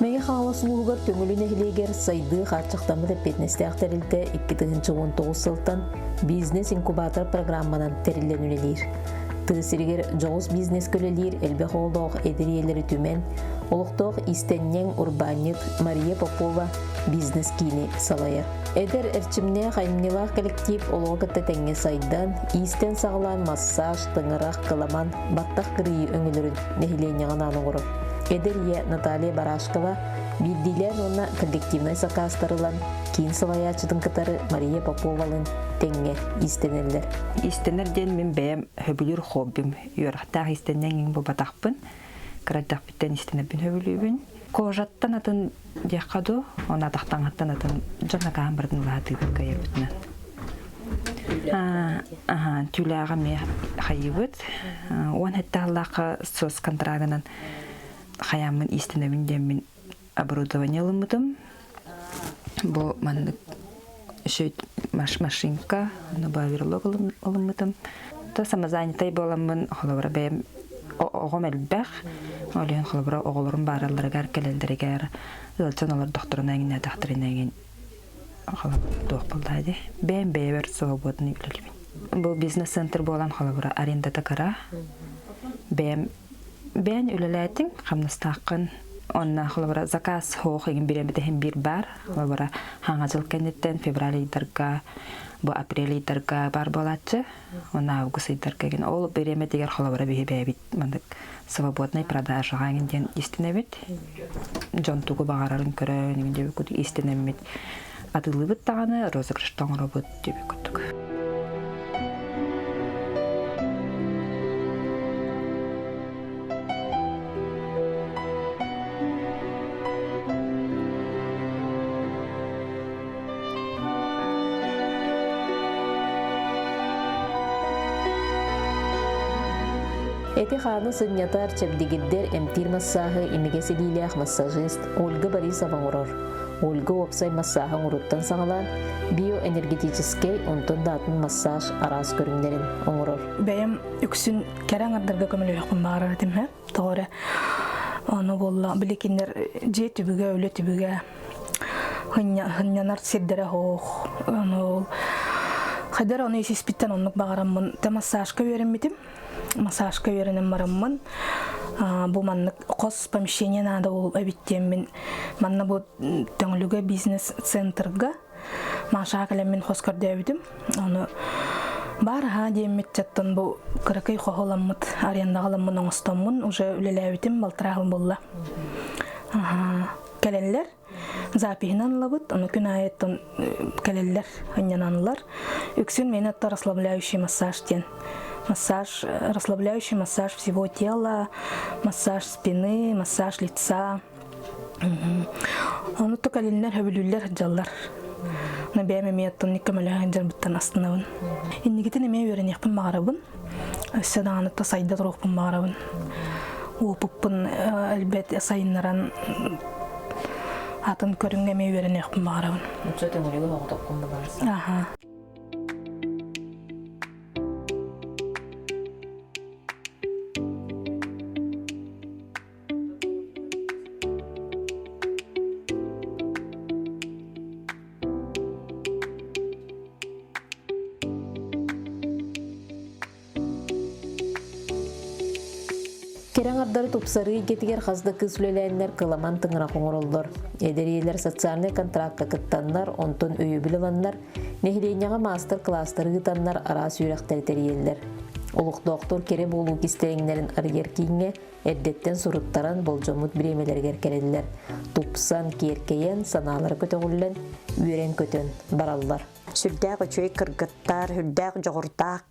Мәйі қағаласылуғығар көңіліне хилегер сайды қарчықтамы да петнестіяқ тәрілді 2019 сылтан бизнес-инкубатор программанан тәрілен үлелер. Тығысыргер жоғыз бизнес көлелер әлбе қолдоқ әдіриелері түмен, олықтоқ истеннен урбанит Мария Попова бизнес кейіне салайыр. Эдер әрчімне қаймнелақ коллектив олығыты тәңе сайдан, истен сағылан массаж, тыңырақ, қыламан, баттақ кірейі өңілерін нәхиленеғын анын ұрып. Эдерия Наталья Барашкова билдилер онна коллективный сакастырылан кейін сылаячыдың кытары Мария Поповалын тәңе истенелер. Истенерден мен бәйім хөбілер хоббим. Йорақтақ истеннен ең бұл батақпын. Қырадақ біттен истенербін хөбілібін. Кожаттан атын деқаду, оны атақтан аттан атын жаннағаған бірдің лағатығын қайыр бүтінен. Түләға ме қайыбыт. Он әттағылақы сос контрагынан хаямын истенебинден мен оборудование лымытым. Бу мандык шөйт машинка, набаверлог лымытым. Та самозанятай боламын, холобра бәйім оғым әлбәқ. Олен холобра оғылырым бараларығар, кәлелдерігер, ылчан олар докторына әңіне, докторына әңін доқ болдайды. Бәйім бәйбер свободны үлілімін. Бұл бизнес-центр болан холобра арендата кара. Бәйін үліләйтін, қамныстақын, онна холобра заказ хоқ егін беремеден бір бар. Холобра хаңажыл кәнеттен февраль айдарға, бұл апрель айдарға бар болатшы. Онна август айдарға ген. Ол беремедегер холобра бәйбит. Мандық свободный продажаға егінден истінебет. Жон туғы бағарарын көрі, негінде бүкіді истінемет. Адылы бұт тағаны, розыгрыштан ұры бұт деп күттік. Эти ханы сыннятар чебдигиддер эмтир массахы имегеселилях массажист Ольга Борисова урор. Ольга опсай массахын уруттан саңалан биоэнергетический онтон датын массаж арас көрүңдерин оңурор. Бәйім үксін кәрәң ардарға көмілі өкпін бағарар демі. Тоғыры оны болла білекендер же түбіге, өлі түбіге хыннянар сердері хоқ. Қайдар оны есеспіттен онлық бағарамын. Та массажқа веренмедім. Массажқа веренем марамын. Бұл маннық қос помещение нада ол әбіттемін. Манна бұл төңілігі бизнес-центрға машаға кәлеммен қосқарды әбідім. Оны бар деймет жаттан бұл қырықай қоғыламыд, арендағыламын оңыстамын. Уже үлелі әбітім балтырағым болла. Кәлелер запихинан лабыт, оны күн айеттен кәлелер анянанлар. Үксін мені атта расслабляющий массаж ден. Массаж, расслабляющий массаж всего тела, массаж спины, массаж лица. Оны то кәлелер хөбілілер жаллар. Оны бәйме мейеттен некемелі жарбыттан астынауын. Иннегетін еме өрен еқпін бағарабын. Өсседағаны та сайда тұрғпын бағарабын. Опыппын әлбәт сайынларан атын көрінге ме өрен еқпін бағарабын. Өтсөтен өлігі оғытапқын бағарсын. Керен ардары тупсары кетігер қазды күсілеләйінлер кыламан тыңыра қоңырылдыр. Эдериелер социальный контрактқа кыттанлар, онтон өйі біліланлар, нехиленяға мастер-кластары гытанлар ара сүйректер териелер. Олық доктор кере болу кистереңлерін аргер кейінге әддеттен сұруттаран болжамут біремелергер керелілер. Тупсан керкейен саналары көтіғілін, үйрен көтін бараллар. Сүрдәк өчөй кыргыттар, хүрдәк жоғыртақ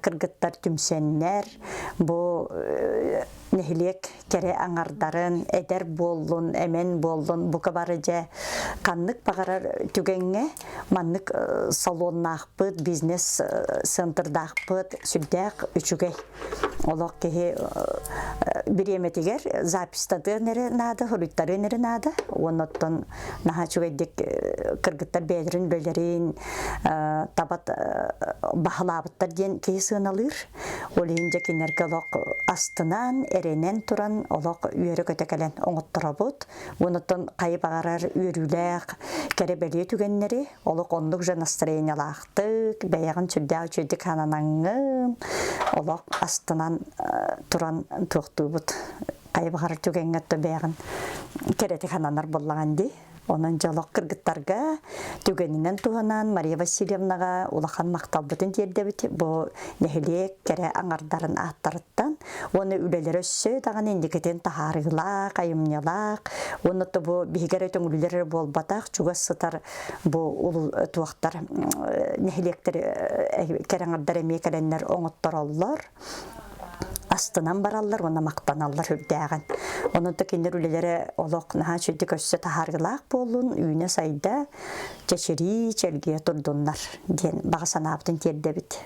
кыргыттар түмсеннер, бұл нехилек кере аңардарын, әдер болын, әмен болын, бұқа бары жа қаннық бағарар түгенге, маннық салоннақпыд, бизнес-центрдақпыд, сүрдәк өчігей. Олық кеге біреметігер запистады нәрі нады, хұрыттары нәрі нады, оныттан наға чүгейдік кыргыттар бәдірін бөлерін, табат бахалабыттар ден кейсін алыр. Олейін жекенерге олық астынан, әренен туран олық үйері көтекелен оңыттыра бұд. Онытын қайып ағарар үйеріләқ, кәребелі түгеннері, олық ондық жа настроениялақтық, бәяғын сүрдәу чөйдік хананаңын, олық астынан туран тұқты бұд. Қайып ағарар түгенgetті бәяғын керетік хананар боллаған дей. Onun jalok kırgıtlarga tügeninden tuhanan Maria Vasilyevnaga ulakan maktabıtın diyerdebiti bu nehilek kere angardarın ahtarıttan onu üleleri össö dağın indiketen taharıgılak, ayımnalak onu da bu bihigere tüngülleri bol batak çuga sıtar bu ulu tuaktar nehilekleri kere angardar emeykelenler oğuttar olurlar. Астынан бараллар, оны мақтаналлар үрдәгән. Оның тәкендер үлелері олық наға шөйдік өссі тахарғылақ болуын, үйіне сайда чәшері чәлге тұрдынлар ден бағасан абдың терді біт.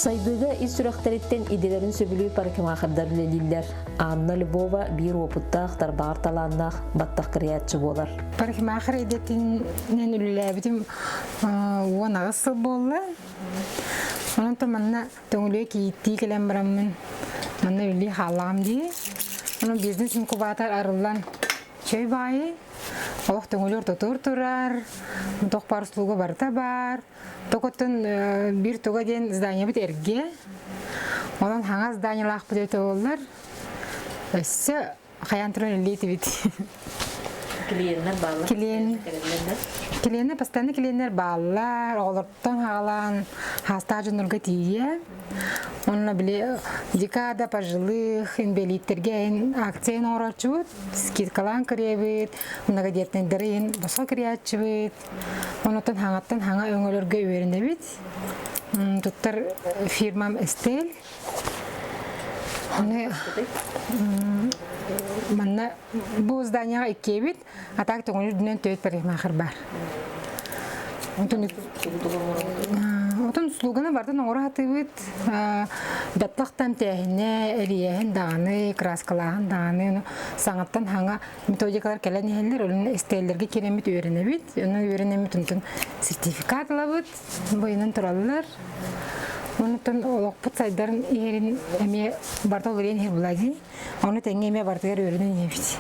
Сайдыга ис сүрәхтәреттен иделерин сөбүлүү парикмахердар үлелилер. Анна Любова бир опыттах тарбар таланнах баттах креатчы болар. Парикмахер идетинен үлеләбитим уанагыс болла. Онан то манна төңлөй кийти келем барамын. Манна үлли халам ди. Онан бизнес инкубатор арылан чөй байы. Олох төңлөр тотор турар. Тох парслуга барта бар. Токотун бир тога ден здание бит эрге. Онан хаңа зданиялах бит олар. Өссө хаянтрын лейти бит. Клиенттер баллар. Клиенттер постоянно клиенттер баллар, олардан халан хастажынырга тие. Онна биле декада пожилых инвалидтерге акциян орачут, скидкалан киребит, многодетныйдерин босо кириячыбыт. Онотон хаңаттан хаңа өңөлөргө үйренебит. Туттар фирмам Estelle. Манна бу зданияга иккебит, а так тоңулу дүнен төйт парикмахер бар. Отон слуганы барды оңора хатыбыт, бәтлақтан тәхіне, әлияхін дағаны, краскалағын дағаны, саңаттан хаңа методикалар кәлән ехелер, олын Estеллерге керемет үйренебит, оны үйренемет үнтін сертификат алабыт, бойынан тұралылар. Онытын олықпыт сайдарын ерін әме барда олырен хер бұлади, оны тәңе әме бардығар өрінен ебет.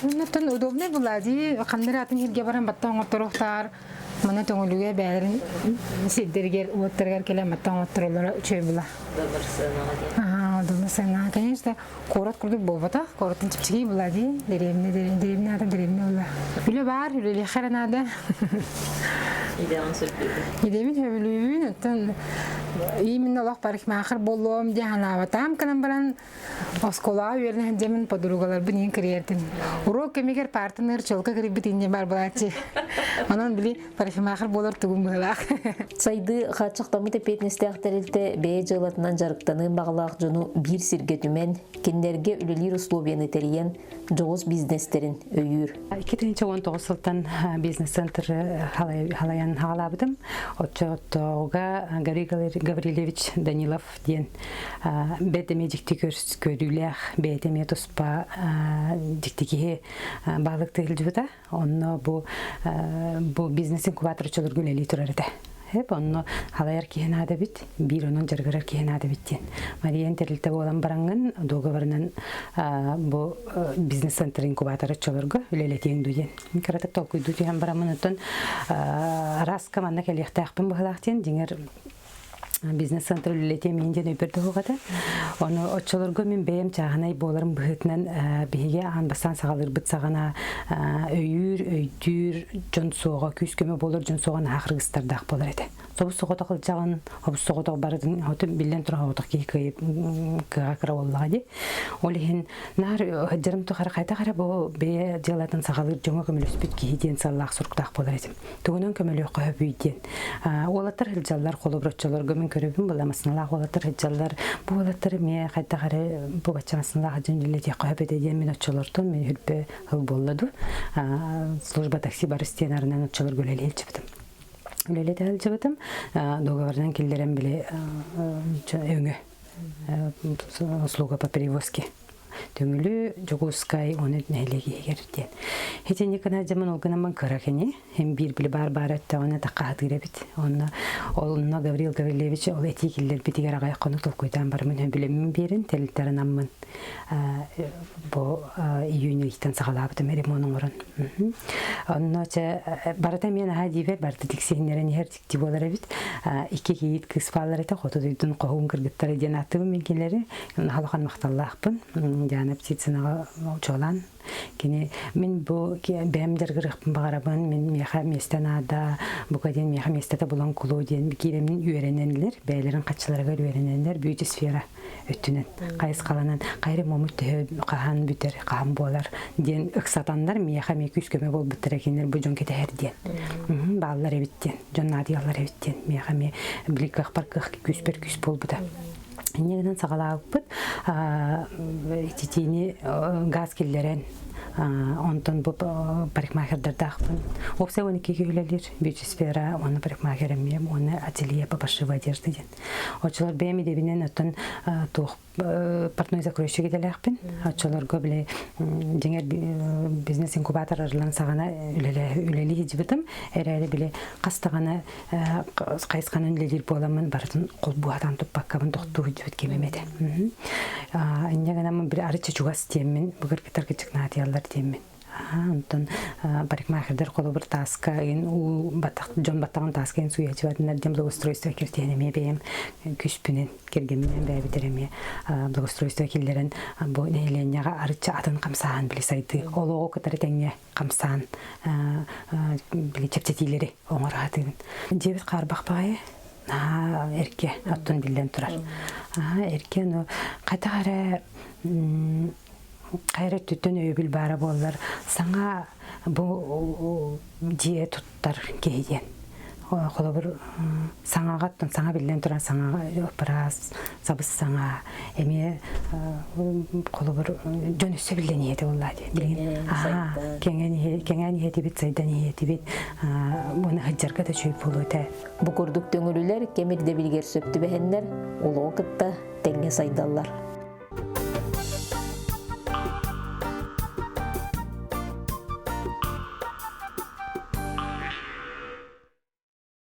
Онытын удобный бұлади, қандар атын херге баран батта оңыттырықтар, мана төңілуге бәрін седдергер, оттыргар келем батта оңыттырылары чөй бұла. Удобный сайна. Конечно, корот күрдік болбата, короттың чіпчігі бұлади, деревне ады, деревне бұла. Үлі бар, үлі қаран ады. Идемин хөбүлүүн өттөн именно Аллах парикмахер болом де ханабатам канан баран оскола үйерне демин подругалар бинин кириердин. Урок кемигер партнер чолка кирип битинде бар балачы. Анан били парикмахер болор тугун булак. Сайды хачыктамы тепетнестехтерилте бээ жылатынан жарыктанын баглаак жону бир сирге түмен кендерге үлелир условияны териен жоғыз бизнестерин өйүр. 2019 жылдан бизнес-центр халаян халабыдым. Отчоттоға Гаврилевич Данилов ден бәдеме жікті көрүләх, бәдеме тұспа жіктіге бағлықты үлдігі. Оны бұл бизнес-инкубатор чолыр гөлелі тұрар еді. Онно халаяр киhen ада бит, бир онон жаргарар киhen ада биттен. Мариян терилте болан баранган договорынан бу бизнес-центр инкубаторы чолорго үлелетен дуен. Микратак толкуй дуен барамынытын раска манна келехтақпын бахлақтен деңер бизнес-центр үлелетен менден өперді оғады. Оны отчолорго мен бәйім чағанай боларым бұғытынан бейге анбастан сағалыр бұт сағана өйір, өйдір, жон соға, күз көмі болыр жон соған ақырғыстардақ болар еді. Собыз соғытақ ұлжағын, обыз соғытақ бардың, отын білден тұра оғытақ кейі қыра олыға де. Ол ең нар жарым тұқары қайта қара бұл бәйе делатын сағалыр жоңа көміліс бүт кейден саллақ сұрқтақ болар еді. Түгінен көмілі қойып үйден. Олаттар үлжалар қолы бұрытчалар көмін көребін бұламасынлақ олаттар үлжалар. Бұл олаттар ме қайта қара бұл бачамасынлақ жөнеледе қойып едеден мен отчалартын мен үлбі ғыл болады. Служба такси бар істен арынан отчалар көлелі елчіпдім. үлеле тәл жабытым. Договордан келдерен біле өңі. Услуга по перевозке. Төңілі Жогускай оны нәйлеге егерден. Хетен екіна жаман олғынаман кыракені, hem bir bile бар әтті оны таққа атыр әбіт. Онына Гаврил Гаврилевич ол әтекелер бітігер ағай қоны толқойдан барымын білемін берін, тәлілттәрін аммын. Бұл июнер итан сағалабытым әрем оның ұрын. Онына барата мен аға дейбер, барта тексегінерін ер тікті болар әбіт. Ике кейт кіспалар әті, қоты дүйдің қоғын кіргіттары ден аттығым мен келері. Халыған мақталлақпын. Жаны птицынаға чолан. Мен бұл бәмдер ғырықпын бағарабын, мен меха местен ада, бұқаден меха местета бұлан құлу ден керемнен үйерененлер, бәйлерін қатшыларға үйерененлер бүйті сфера өттінен. Қайыз қаланан, қайры момыт қахан бүтер, қахан болар ден ұқсатандар меха мекі үскөме бол бұттыр әкенлер бұл жон кеті әрден. Бағалар әбіттен, жон надиялар әбіттен, меха ме білік қақпар қақ күспер күс бол бұда. Негеден сағалағып бұд, тетейіне газ келдерен, онтон бұл парикмахердерді ақпын. Опса 12 көйлелер, бүйті сфера, оны парикмахерімем, оны ателье папашыва одежды ден. Очылар бәймі дебінен өттін туқ портной закройшы кеделі ақпын. Очылар көбілі жеңер бизнес-инкубатор арылан сағана үлелі ежібітім. Әрәлі білі қастағана қайысқанын үлелер боламын, барытын қол бұғадан тұппаққабын тоқту үдібіт кемемеді. Негенамын бір арычы чуғас темін, бұғыр кетар кетчік надиялар темін. Онтон парикмахердер қолы бір таска, жон баттаған таска ен суя жывадынар дем благоустройство кертенеме бейім күшпінен кергенмен бәбітереме благоустройство келдерін бұл нәйленяға арычы атын қамсаған білі сайды. Олығы көтары тәңе қамсаған білі чепчетилері оңыратығын. Дебіт қарбақ бағайы? Әрке, аттын білден тұрар. Әрке, қайта қара қайрат түттен өйбіл бары болар. Саңа бұл жие тұттар кейден. Қолы бір саңағаттын, саңа білден тұран саңа біраз, сабыз саңа, әме қолы бір жөн үсі білден еді олады. Кеңен еді бет, сайдан еді бет, бұны ғыджарға да жүйіп болу өте. Бұқырдық төңірілер кемірде білгер сөпті бәхенлер, олығы қытта тәңе сайдалар.